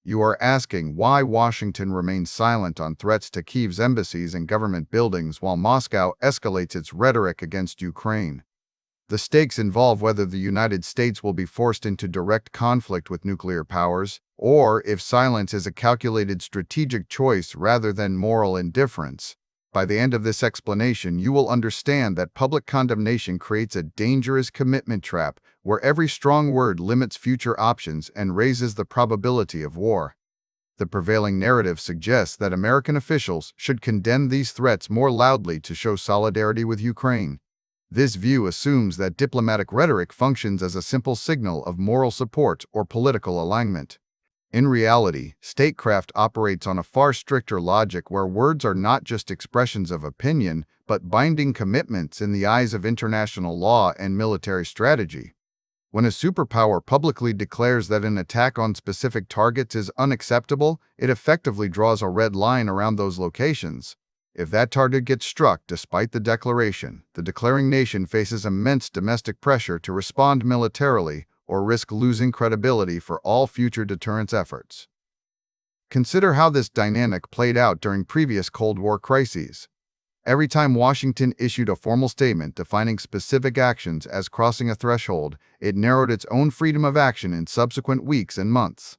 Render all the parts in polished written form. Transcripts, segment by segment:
You are asking why Washington remains silent on threats to Kyiv's embassies and government buildings while Moscow escalates its rhetoric against Ukraine. The stakes involve whether the United States will be forced into direct conflict with nuclear powers, or if silence is a calculated strategic choice rather than moral indifference. By the end of this explanation, you will understand that public condemnation creates a dangerous commitment trap where every strong word limits future options and raises the probability of war. The prevailing narrative suggests that American officials should condemn these threats more loudly to show solidarity with Ukraine. This view assumes that diplomatic rhetoric functions as a simple signal of moral support or political alignment. In reality, statecraft operates on a far stricter logic where words are not just expressions of opinion, but binding commitments in the eyes of international law and military strategy. When a superpower publicly declares that an attack on specific targets is unacceptable, it effectively draws a red line around those locations. If that target gets struck despite the declaration, the declaring nation faces immense domestic pressure to respond militarily or risk losing credibility for all future deterrence efforts. Consider how this dynamic played out during previous Cold War crises. Every time Washington issued a formal statement defining specific actions as crossing a threshold, it narrowed its own freedom of action in subsequent weeks and months.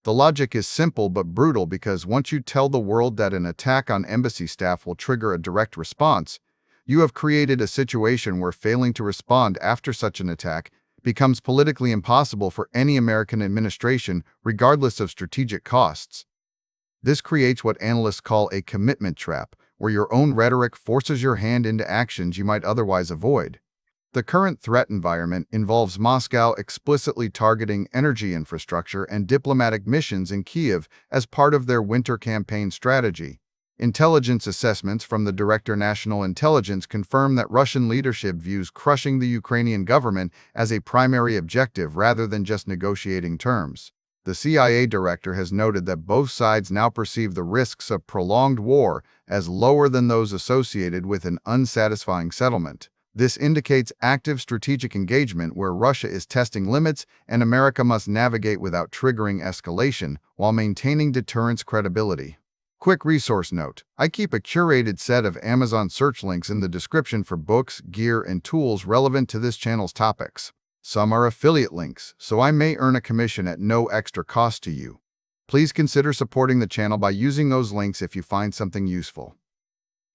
The logic is simple but brutal because once you tell the world that an attack on embassy staff will trigger a direct response, you have created a situation where failing to respond after such an attack becomes politically impossible for any American administration, regardless of strategic costs. This creates what analysts call a commitment trap, where your own rhetoric forces your hand into actions you might otherwise avoid. The current threat environment involves Moscow explicitly targeting energy infrastructure and diplomatic missions in Kyiv as part of their winter campaign strategy. Intelligence assessments from the Director National Intelligence confirm that Russian leadership views crushing the Ukrainian government as a primary objective rather than just negotiating terms. The CIA director has noted that both sides now perceive the risks of prolonged war as lower than those associated with an unsatisfying settlement. This indicates active strategic engagement where Russia is testing limits and America must navigate without triggering escalation while maintaining deterrence credibility. Quick resource note: I keep a curated set of Amazon search links in the description for books, gear, and tools relevant to this channel's topics. Some are affiliate links, so I may earn a commission at no extra cost to you. Please consider supporting the channel by using those links if you find something useful.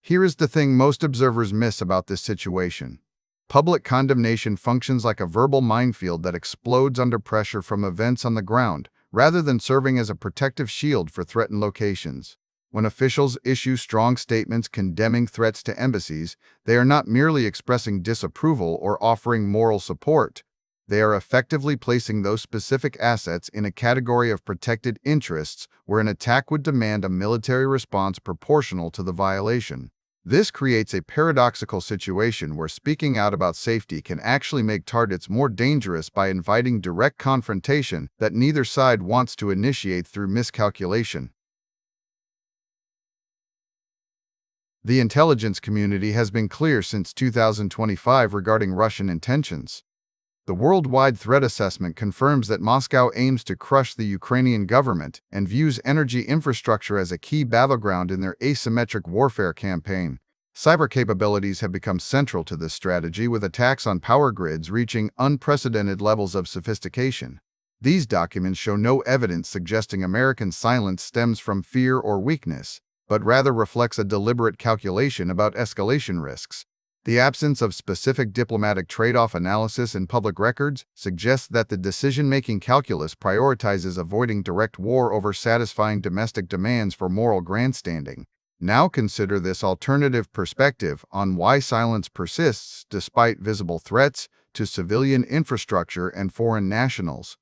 Here is the thing most observers miss about this situation. Public condemnation functions like a verbal minefield that explodes under pressure from events on the ground, rather than serving as a protective shield for threatened locations. When officials issue strong statements condemning threats to embassies, they are not merely expressing disapproval or offering moral support. They are effectively placing those specific assets in a category of protected interests where an attack would demand a military response proportional to the violation. This creates a paradoxical situation where speaking out about safety can actually make targets more dangerous by inviting direct confrontation that neither side wants to initiate through miscalculation. The intelligence community has been clear since 2025 regarding Russian intentions. The worldwide threat assessment confirms that Moscow aims to crush the Ukrainian government and views energy infrastructure as a key battleground in their asymmetric warfare campaign. Cyber capabilities have become central to this strategy, with attacks on power grids reaching unprecedented levels of sophistication. These documents show no evidence suggesting American silence stems from fear or weakness, but rather reflects a deliberate calculation about escalation risks. The absence of specific diplomatic trade-off analysis in public records suggests that the decision-making calculus prioritizes avoiding direct war over satisfying domestic demands for moral grandstanding. Now consider this alternative perspective on why silence persists despite visible threats to civilian infrastructure and foreign nationals.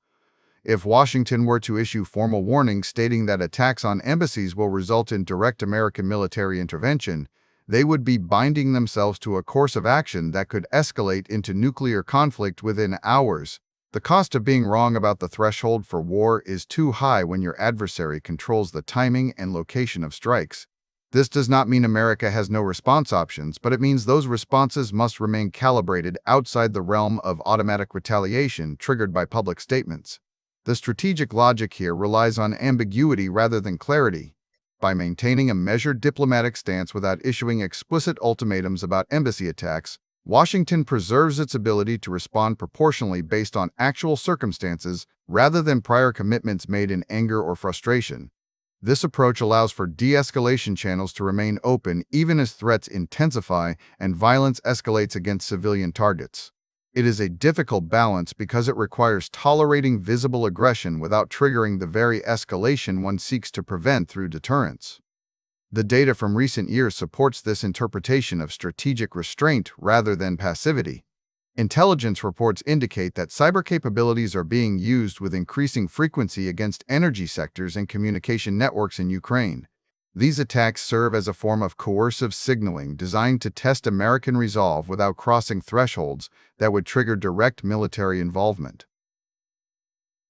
If Washington were to issue formal warnings stating that attacks on embassies will result in direct American military intervention, they would be binding themselves to a course of action that could escalate into nuclear conflict within hours. The cost of being wrong about the threshold for war is too high when your adversary controls the timing and location of strikes. This does not mean America has no response options, but it means those responses must remain calibrated outside the realm of automatic retaliation triggered by public statements. The strategic logic here relies on ambiguity rather than clarity. By maintaining a measured diplomatic stance without issuing explicit ultimatums about embassy attacks, Washington preserves its ability to respond proportionally based on actual circumstances rather than prior commitments made in anger or frustration. This approach allows for de-escalation channels to remain open even as threats intensify and violence escalates against civilian targets. It is a difficult balance because it requires tolerating visible aggression without triggering the very escalation one seeks to prevent through deterrence. The data from recent years supports this interpretation of strategic restraint rather than passivity. Intelligence reports indicate that cyber capabilities are being used with increasing frequency against energy sectors and communication networks in Ukraine. These attacks serve as a form of coercive signaling designed to test American resolve without crossing thresholds that would trigger direct military involvement.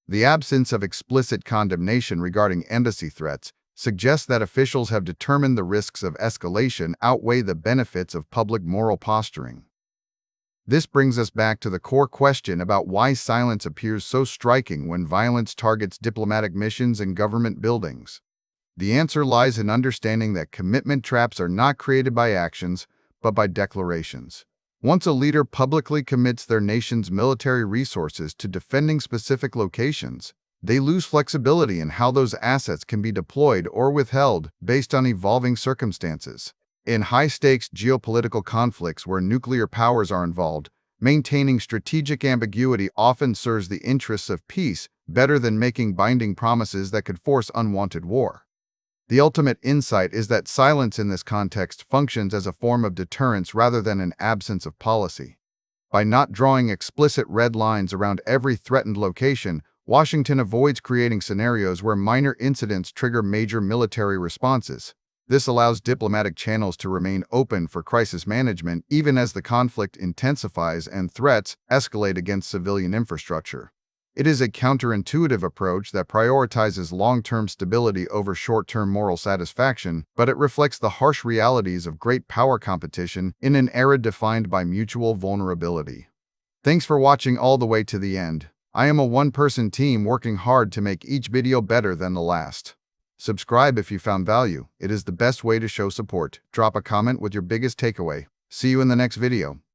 The absence of explicit condemnation regarding embassy threats suggests that officials have determined the risks of escalation outweigh the benefits of public moral posturing. This brings us back to the core question about why silence appears so striking when violence targets diplomatic missions and government buildings. The answer lies in understanding that commitment traps are not created by actions, but by declarations. Once a leader publicly commits their nation's military resources to defending specific locations, they lose flexibility in how those assets can be deployed or withheld based on evolving circumstances. In high-stakes geopolitical conflicts where nuclear powers are involved, maintaining strategic ambiguity often serves the interests of peace better than making binding promises that could force unwanted war. The ultimate insight is that silence in this context functions as a form of deterrence rather than an absence of policy. By not drawing explicit red lines around every threatened location, Washington avoids creating scenarios where minor incidents trigger major military responses. This allows diplomatic channels to remain open for crisis management even as the conflict intensifies and threats escalate against civilian infrastructure. It is a counterintuitive approach that prioritizes long-term stability over short-term moral satisfaction, but it reflects the harsh realities of great power competition in an era defined by mutual vulnerability. Thanks for watching all the way to the end. I am a one-person team working hard to make each video better than the last. Subscribe if you found value. It is the best way to show support. Drop a comment with your biggest takeaway. See you in the next video.